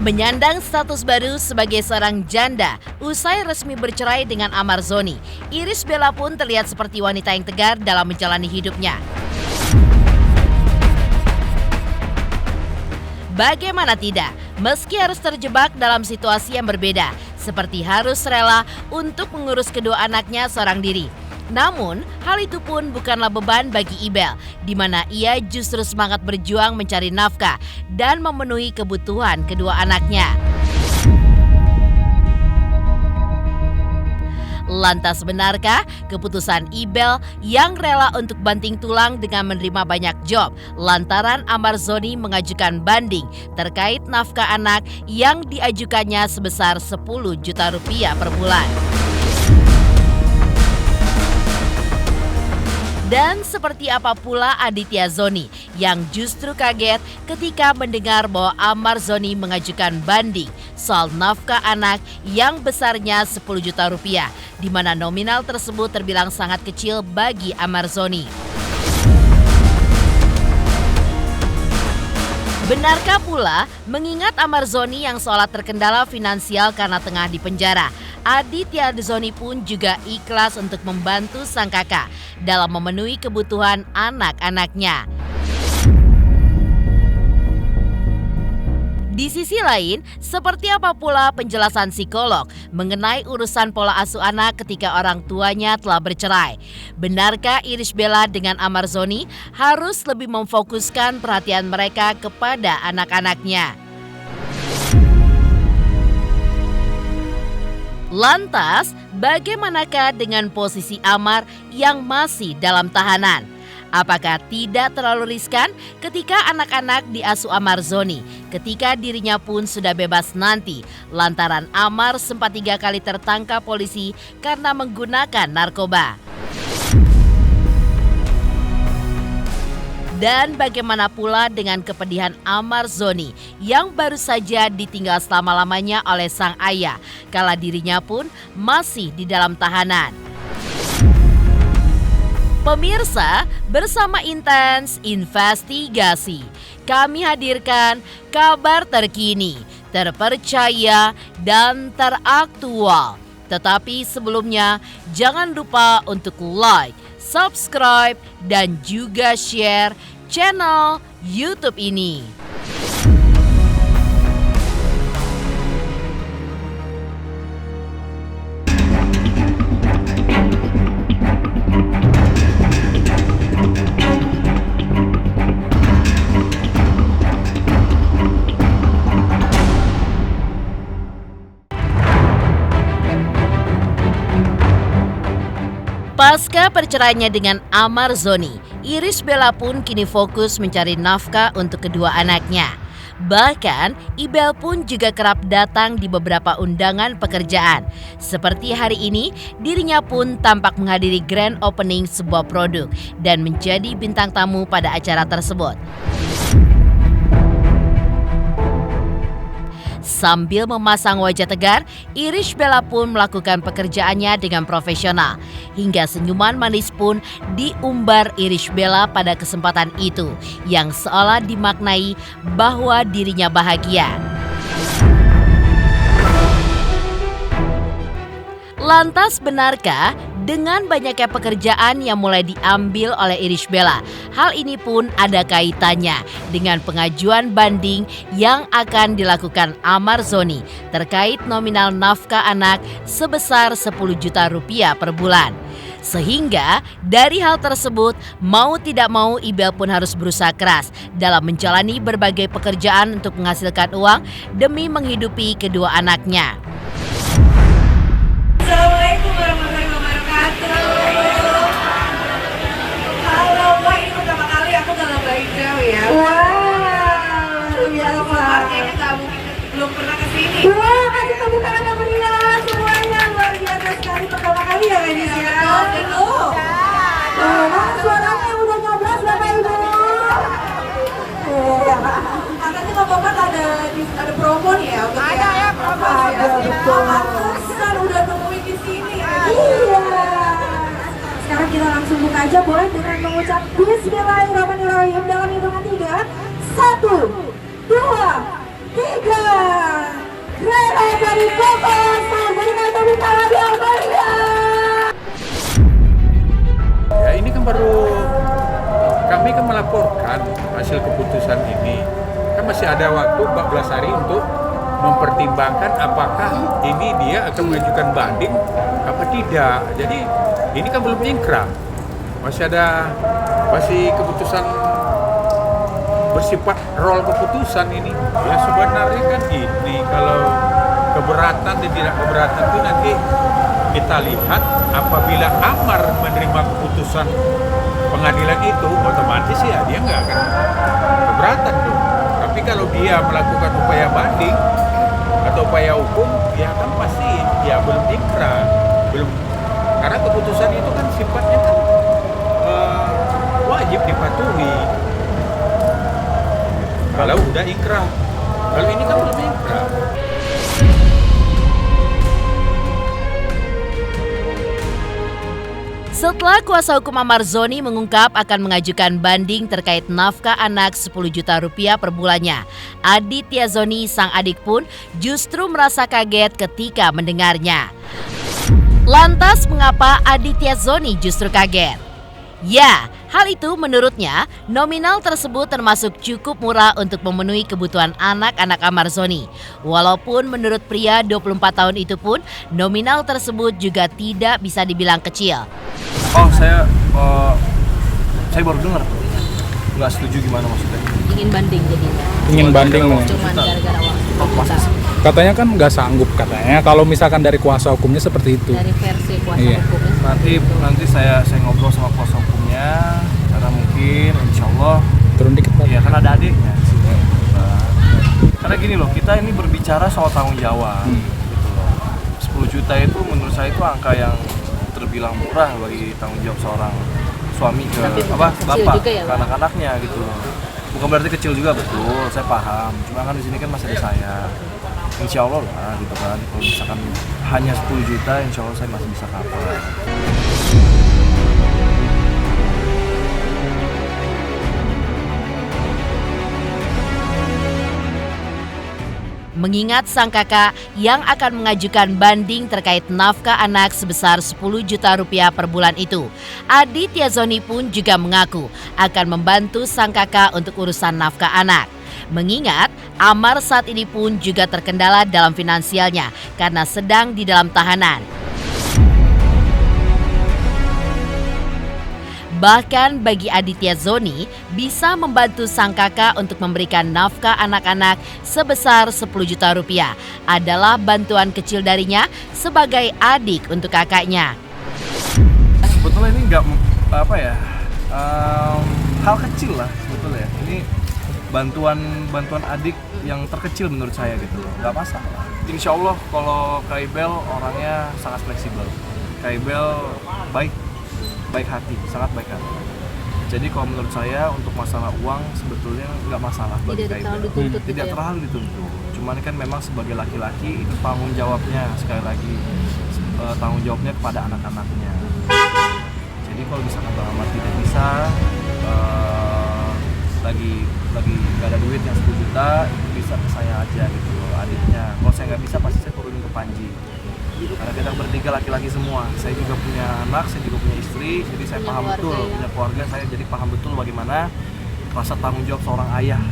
Menyandang status baru sebagai seorang janda usai resmi bercerai dengan Amar Zoni, Irish Bella pun terlihat seperti wanita yang tegar dalam menjalani hidupnya. Bagaimana tidak, meski harus terjebak dalam situasi yang berbeda, seperti harus rela untuk mengurus kedua anaknya seorang diri. Namun, hal itu pun bukanlah beban bagi Ibel, di mana ia justru semangat berjuang mencari nafkah dan memenuhi kebutuhan kedua anaknya. Lantas benarkah keputusan Ibel yang rela untuk banting tulang dengan menerima banyak job lantaran Amar Zoni mengajukan banding terkait nafkah anak yang diajukannya sebesar 10 juta rupiah per bulan? Dan seperti apa pula Aditya Zoni yang justru kaget ketika mendengar bahwa Amar Zoni mengajukan banding soal nafkah anak yang besarnya 10 juta rupiah, di mana nominal tersebut terbilang sangat kecil bagi Amar Zoni. Benarkah pula mengingat Amar Zoni yang seolah terkendala finansial karena tengah dipenjara, Aditya Zoni pun juga ikhlas untuk membantu sang kakak dalam memenuhi kebutuhan anak-anaknya. Di sisi lain, seperti apa pula penjelasan psikolog mengenai urusan pola asuh anak ketika orang tuanya telah bercerai? Benarkah Irish Bella dengan Amar Zoni harus lebih memfokuskan perhatian mereka kepada anak-anaknya? Lantas, bagaimanakah dengan posisi Amar yang masih dalam tahanan? Apakah tidak terlalu riskan ketika anak-anak diasuh Amar Zoni, ketika dirinya pun sudah bebas nanti, lantaran Amar sempat 3 kali tertangkap polisi karena menggunakan narkoba? Dan bagaimana pula dengan kepedihan Amar Zoni yang baru saja ditinggal selama-lamanya oleh sang ayah, kala dirinya pun masih di dalam tahanan? Pemirsa, bersama Intens Investigasi, kami hadirkan kabar terkini, terpercaya, dan teraktual. Tetapi sebelumnya, jangan lupa untuk like, subscribe, dan juga share channel YouTube ini. Pasca perceraiannya dengan Amar Zoni, Irish Bella pun kini fokus mencari nafkah untuk kedua anaknya. Bahkan, Ibel pun juga kerap datang di beberapa undangan pekerjaan. Seperti hari ini, dirinya pun tampak menghadiri grand opening sebuah produk dan menjadi bintang tamu pada acara tersebut. Sambil memasang wajah tegar, Irish Bella pun melakukan pekerjaannya dengan profesional. Hingga senyuman manis pun diumbar Irish Bella pada kesempatan itu, yang seolah dimaknai bahwa dirinya bahagia. Lantas benarkah dengan banyaknya pekerjaan yang mulai diambil oleh Irish Bella, hal ini pun ada kaitannya dengan pengajuan banding yang akan dilakukan Amar Zoni terkait nominal nafkah anak sebesar 10 juta rupiah per bulan. Sehingga dari hal tersebut, mau tidak mau Ibel pun harus berusaha keras dalam menjalani berbagai pekerjaan untuk menghasilkan uang demi menghidupi kedua anaknya. Assalamualaikum warahmatullahi wabarakatuh. Halo, wah ini pertama kali aku ngelambain cewek ya. Wow, biasa. Kayaknya kamu belum pernah kesini. Wah, kasih tepuk tangan yang meriah semuanya, luar biasa sekali pertama kali ya Gadis ya. Betul. Wah, suaranya udah nyoblos Bapak Ibu. Katanya ngomong ada promo nih ya. Ada ya promo. Ada betul. Pantesan udah nemuin di sini. Iya. Sekarang kita langsung buka aja boleh dengan mengucap Bismillahirrahmanirrahim dalam hitungan 3, 1, 2, Rela dari Koko memberikan tepuk tangan yang meriah. Ya ini kan baru kami kan melaporkan hasil keputusan ini. Kan masih ada waktu 14 hari untuk mempertimbangkan apakah ini dia akan mengajukan banding apa tidak. Jadi ini kan belum ingkrah. Masih keputusan bersifat roll keputusan ini. Ya sebenarnya kan ini kalau keberatan dan tidak keberatan itu nanti kita lihat apabila Amar menerima keputusan pengadilan itu otomatis ya dia nggak akan keberatan dong. Tapi kalau dia melakukan upaya banding atau upaya hukum ya kan pasti ya belum ingkrah, belum, karena keputusan itu kan sifatnya kan wajib dipatuhi kalau udah ingkrah. Kalau ini kan belum ingkrah. Setelah kuasa hukum Amar Zoni mengungkap akan mengajukan banding terkait nafkah anak 10 juta rupiah per bulannya, Aditya Zoni sang adik pun justru merasa kaget ketika mendengarnya. Lantas mengapa Aditya Zoni justru kaget? Ya, hal itu menurutnya nominal tersebut termasuk cukup murah untuk memenuhi kebutuhan anak-anak Amar Zoni. Walaupun menurut pria 24 tahun itu pun nominal tersebut juga tidak bisa dibilang kecil. Oh, saya baru dengar. Nggak setuju gimana maksudnya? Ingin banding jadinya. Ingin banding. Cuman gara-gara uang. Oh, masa sih? Katanya kan nggak sanggup katanya kalau misalkan dari kuasa hukumnya seperti itu. Dari versi kuasa Iya. hukumnya. Nanti saya ngobrol sama kuasa hukumnya karena mungkin insya Allah Turun dikit Pak. ya kan ada adiknya di sini. Karena gini loh, kita ini berbicara soal tanggung jawab gitu loh. 10 juta itu menurut saya itu angka yang terbilang murah bagi tanggung jawab seorang suami ke Tapi bapak juga ya, ke anak-anaknya gitu loh. Bukan berarti kecil juga, betul, saya paham. Cuma kan di sini kan masih ada saya. Insya Allah lah gitu kan. Kalau misalkan hanya 10 juta, insya Allah saya masih bisa cover. Mengingat sang kakak yang akan mengajukan banding terkait nafkah anak sebesar 10 juta rupiah per bulan itu, Aditya Zoni pun juga mengaku akan membantu sang kakak untuk urusan nafkah anak. Mengingat Amar saat ini pun juga terkendala dalam finansialnya karena sedang di dalam tahanan. Bahkan bagi Aditya Zoni, bisa membantu sang kakak untuk memberikan nafkah anak-anak sebesar 10 juta rupiah adalah bantuan kecil darinya sebagai adik untuk kakaknya. Sebetulnya ini nggak hal kecil lah sebetulnya. Ini bantuan adik yang terkecil menurut saya gitu loh, nggak masalah. Insya Allah kalau Kak Ibel orangnya sangat fleksibel. Kak Ibel baik hati, sangat baik hati. Jadi kalau menurut saya untuk masalah uang sebetulnya nggak masalah bagi Kak Ibel. Tidak terlalu dituntut. Cuman kan memang sebagai laki-laki itu tanggung jawabnya, sekali lagi tanggung jawabnya kepada anak-anaknya. Jadi kalau misalkan Bang Amar tidak bisa lagi nggak ada duit yang 10 juta, itu bisa ke saya aja gitu loh, adiknya. Kalau saya nggak bisa pasti saya turunin ke Panji. Karena kita bertiga laki-laki semua. Saya juga punya anak, saya juga punya istri, jadi saya paham betul, punya keluarga, saya jadi paham betul bagaimana rasa tanggung jawab seorang ayah.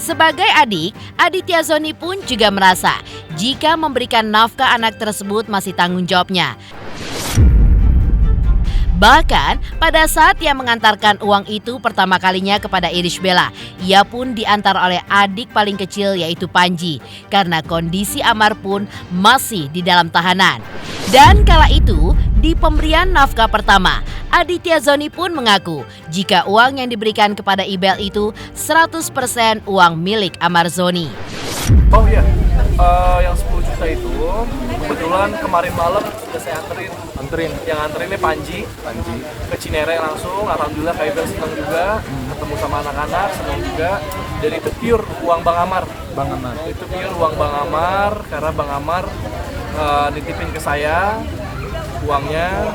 Sebagai adik, Aditya Zoni pun juga merasa jika memberikan nafkah anak tersebut masih tanggung jawabnya. Bahkan pada saat ia mengantarkan uang itu pertama kalinya kepada Irish Bella, ia pun diantar oleh adik paling kecil yaitu Panji karena kondisi Amar pun masih di dalam tahanan. Dan kala itu di pemberian nafkah pertama, Aditya Zoni pun mengaku jika uang yang diberikan kepada Ibel itu 100% uang milik Amar Zoni. Oh iya, yang 10 juta itu kebetulan kemarin malam sudah saya anterin. Yang anterinnya Panji ke Cinere langsung. Alhamdulillah Kak Ibel senang juga, ketemu sama anak-anak senang juga. Dan itu pure uang Bang Amar. Itu pure uang Bang Amar karena Bang Amar nitipin ke saya uangnya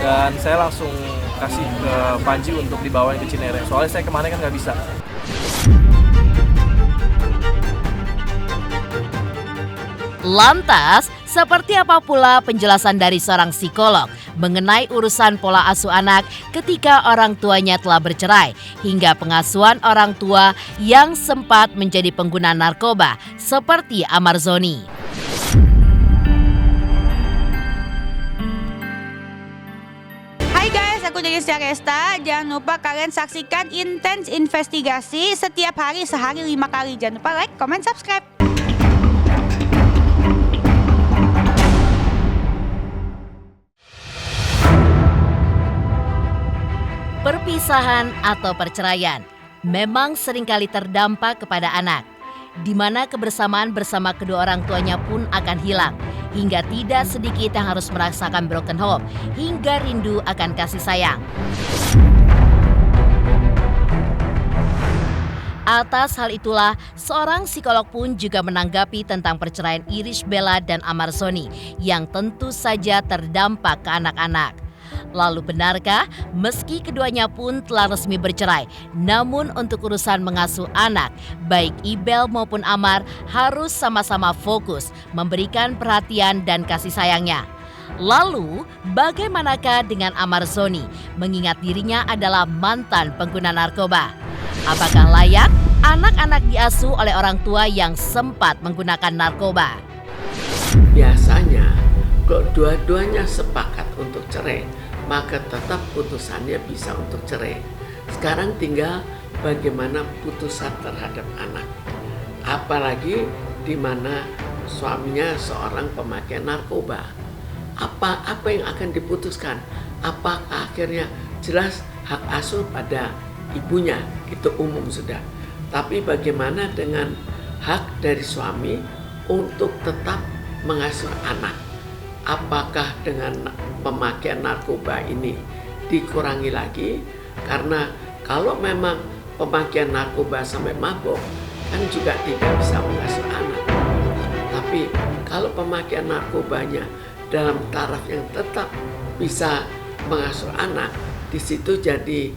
dan saya langsung kasih ke Panji untuk dibawain ke Cinere. Soalnya saya kemarin kan nggak bisa. Lantas, seperti apa pula penjelasan dari seorang psikolog mengenai urusan pola asuh anak ketika orang tuanya telah bercerai hingga pengasuhan orang tua yang sempat menjadi pengguna narkoba seperti Amarzoni? Hai guys, aku Delisha Resta. Jangan lupa kalian saksikan Intens Investigasi setiap hari, sehari 5 kali. Jangan lupa like, comment, subscribe. Perpisahan atau perceraian memang seringkali terdampak kepada anak, di mana kebersamaan bersama kedua orang tuanya pun akan hilang, hingga tidak sedikit yang harus merasakan broken home, hingga rindu akan kasih sayang. Atas hal itulah, seorang psikolog pun juga menanggapi tentang perceraian Irish Bella dan Amarzoni yang tentu saja terdampak ke anak-anak. Lalu benarkah meski keduanya pun telah resmi bercerai, namun untuk urusan mengasuh anak, baik Ibel maupun Amar harus sama-sama fokus memberikan perhatian dan kasih sayangnya. Lalu, bagaimanakah dengan Amarzoni mengingat dirinya adalah mantan pengguna narkoba? Apakah layak anak-anak diasuh oleh orang tua yang sempat menggunakan narkoba? Biasanya, kalau dua-duanya sepakat untuk cerai, maka tetap putusannya bisa untuk cerai. Sekarang tinggal bagaimana putusan terhadap anak. Apalagi di mana suaminya seorang pemakai narkoba. Apa yang akan diputuskan? Apakah akhirnya jelas hak asuh pada ibunya, itu umum sudah. Tapi bagaimana dengan hak dari suami untuk tetap mengasuh anak? Apakah dengan pemakaian narkoba ini dikurangi lagi? Karena kalau memang pemakaian narkoba sampai mabuk kan juga tidak bisa mengasuh anak. Tapi kalau pemakaian narkobanya dalam taraf yang tetap bisa mengasuh anak, di situ jadi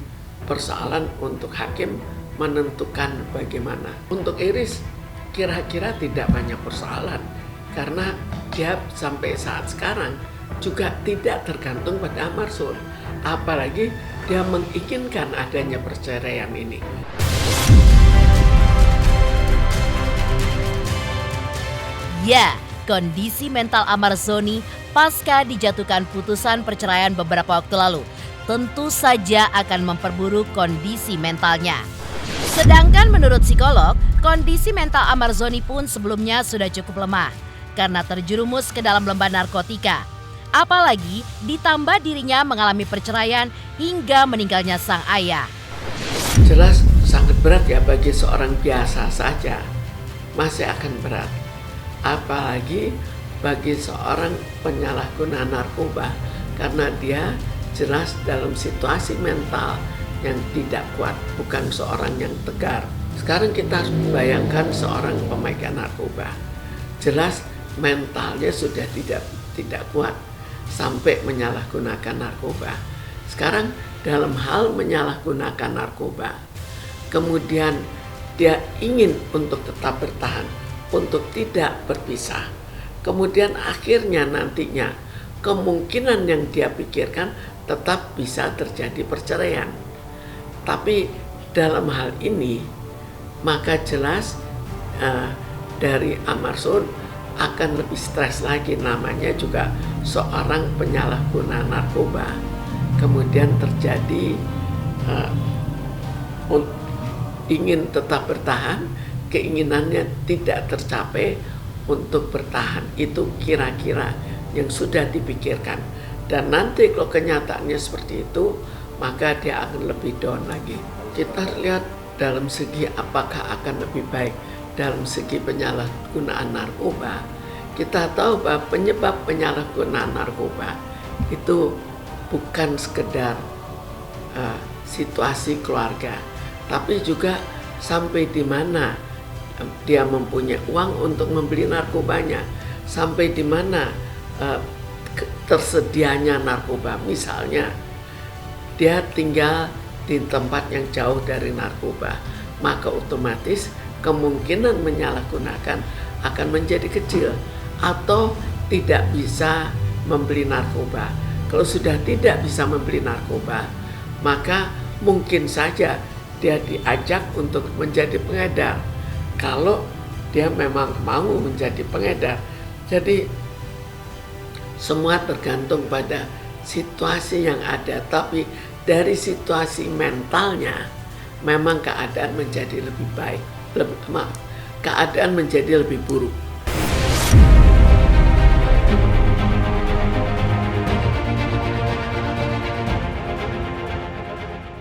persoalan untuk hakim menentukan bagaimana. Untuk Iris kira-kira tidak banyak persoalan karena dia sampai saat sekarang juga tidak tergantung pada Amarzoni. Apalagi dia menginginkan adanya perceraian ini. Ya, kondisi mental Amarzoni pasca dijatuhkan putusan perceraian beberapa waktu lalu tentu saja akan memperburuk kondisi mentalnya. Sedangkan menurut psikolog, kondisi mental Amarzoni pun sebelumnya sudah cukup lemah karena terjerumus ke dalam lembah narkotika. Apalagi ditambah dirinya mengalami perceraian hingga meninggalnya sang ayah. Jelas sangat berat ya bagi seorang biasa saja, masih akan berat. Apalagi bagi seorang penyalahguna narkoba karena dia jelas dalam situasi mental yang tidak kuat, bukan seorang yang tegar. Sekarang kita harus bayangkan seorang pemakai narkoba. Jelas mentalnya sudah tidak kuat sampai menyalahgunakan narkoba. Sekarang dalam hal menyalahgunakan narkoba, kemudian dia ingin untuk tetap bertahan, untuk tidak berpisah. Kemudian akhirnya nantinya kemungkinan yang dia pikirkan tetap bisa terjadi perceraian. Tapi dalam hal ini maka jelas dari Amarzoni akan lebih stres lagi, namanya juga seorang penyalahguna narkoba. Kemudian terjadi ingin tetap bertahan, keinginannya tidak tercapai untuk bertahan. Itu kira-kira yang sudah dipikirkan. Dan nanti kalau kenyataannya seperti itu, maka dia akan lebih down lagi. Kita lihat dalam segi apakah akan lebih baik dalam segi penyalahgunaan narkoba. Kita tahu bahwa penyebab penyalahgunaan narkoba itu bukan sekedar situasi keluarga, tapi juga sampai di mana dia mempunyai uang untuk membeli narkobanya, sampai di mana tersedianya narkoba. Misalnya dia tinggal di tempat yang jauh dari narkoba, maka otomatis kemungkinan menyalahgunakan akan menjadi kecil atau tidak bisa membeli narkoba. Kalau sudah tidak bisa membeli narkoba, maka mungkin saja dia diajak untuk menjadi pengedar. Kalau dia memang mau menjadi pengedar. Jadi semua tergantung pada situasi yang ada, tapi dari situasi mentalnya memang keadaan menjadi lebih baik, keadaan menjadi lebih buruk.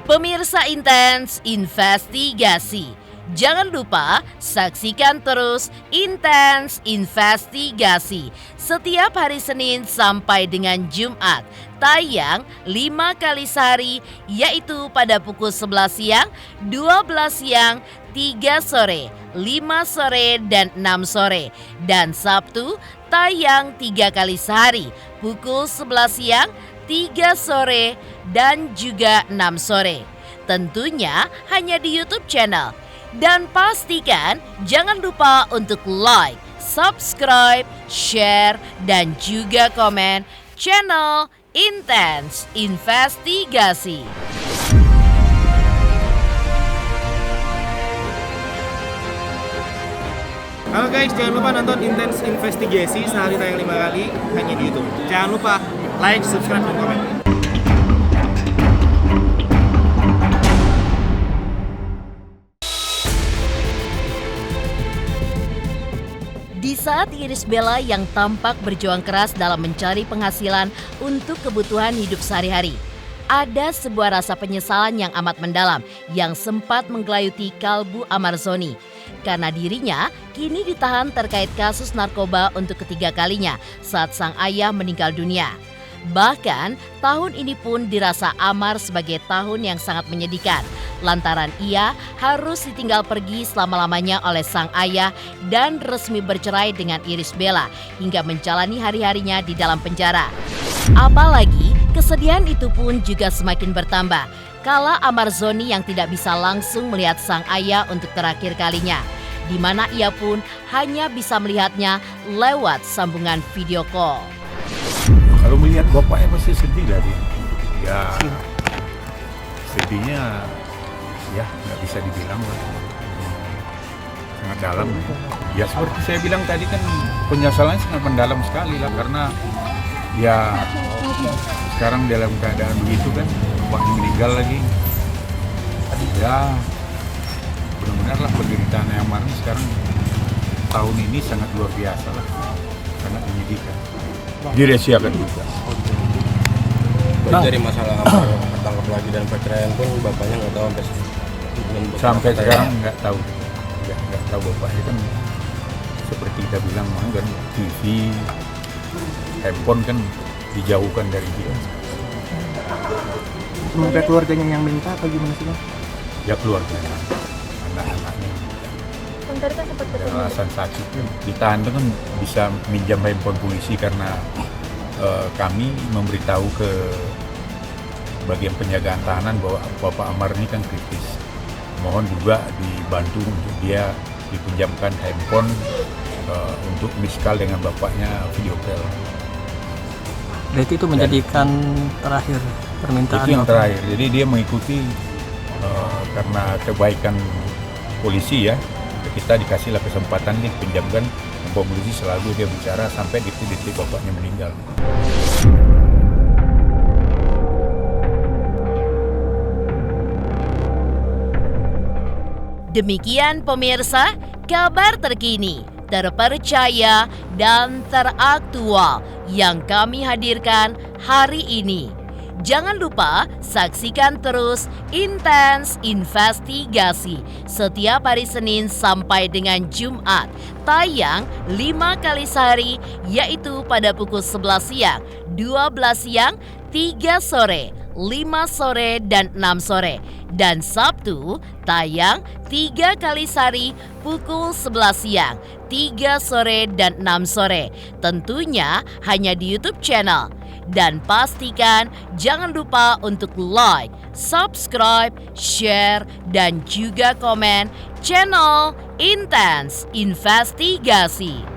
Pemirsa Intens Investigasi, jangan lupa saksikan terus Intens Investigasi setiap hari Senin sampai dengan Jumat. Tayang 5 kali sehari, yaitu pada pukul 11 siang, 12 siang, 3 sore, 5 sore, dan 6 sore. Dan Sabtu tayang 3 kali sehari, pukul 11 siang, 3 sore, dan juga 6 sore. Tentunya hanya di YouTube channel. Dan pastikan jangan lupa untuk like, subscribe, share, dan juga komen channel Intens Investigasi. Halo guys, jangan lupa nonton Intens Investigasi sehari tayang 5 kali hanya di YouTube. Jangan lupa like, subscribe, dan komen. Di saat Irish Bella yang tampak berjuang keras dalam mencari penghasilan untuk kebutuhan hidup sehari-hari, ada sebuah rasa penyesalan yang amat mendalam yang sempat menggelayuti kalbu Amarzoni. Karena dirinya kini ditahan terkait kasus narkoba untuk ketiga kalinya saat sang ayah meninggal dunia. Bahkan tahun ini pun dirasa Amar sebagai tahun yang sangat menyedihkan lantaran ia harus ditinggal pergi selama-lamanya oleh sang ayah dan resmi bercerai dengan Irish Bella hingga menjalani hari-harinya di dalam penjara. Apalagi kesedihan itu pun juga semakin bertambah kala Amarzoni yang tidak bisa langsung melihat sang ayah untuk terakhir kalinya, di mana ia pun hanya bisa melihatnya lewat sambungan video call. Kalau melihat bapaknya pasti sedih lah dia. Ya, sedihnya ya nggak bisa dibilang lah. Sangat dalam. Ya seperti saya bilang tadi kan penyesalannya sangat mendalam sekali lah karena ya sekarang dalam keadaan begitu kan, bapaknya meninggal lagi. Ya benar-benar lah penderitaan yang mana sekarang tahun ini sangat luar biasa lah, sangat menyedihkan. Dirahasiakan juga. Dari masalah ketangkap lagi dan perceraian pun bapaknya nggak tahu sampai sekarang nggak tahu bapaknya kan seperti kita bilang kan TV, handphone kan dijauhkan dari dia. Semoga keluarganya yang minta atau gimana sih Bang? Ya keluarganya, anak-anaknya. Alasan sakit ditahan itu kan bisa minjam handphone polisi karena kami memberitahu ke bagian penjagaan tahanan bahwa Bapak Amar ini kan kritis. Mohon juga dibantu untuk dia dipinjamkan handphone untuk miskal dengan bapaknya video call. Berarti itu menjadikan terakhir permintaan. Itu yang terakhir. Jadi dia mengikuti karena kebaikan polisi ya. Kita dikasihlah kesempatan nih pinjamkan polisi, selalu dia bicara sampai detik-detik bapaknya meninggal. Demikian pemirsa, kabar terkini, terpercaya, dan teraktual yang kami hadirkan hari ini. Jangan lupa saksikan terus Intens Investigasi setiap hari Senin sampai dengan Jumat. Tayang 5 kali sehari, yaitu pada pukul 11 siang, 12 siang, 3 sore, 5 sore, dan 6 sore. Dan Sabtu tayang 3 kali sehari pukul 11 siang, 3 sore dan 6 sore. Tentunya hanya di YouTube channel. Dan pastikan jangan lupa untuk like, subscribe, share, dan juga komen channel Intens Investigasi.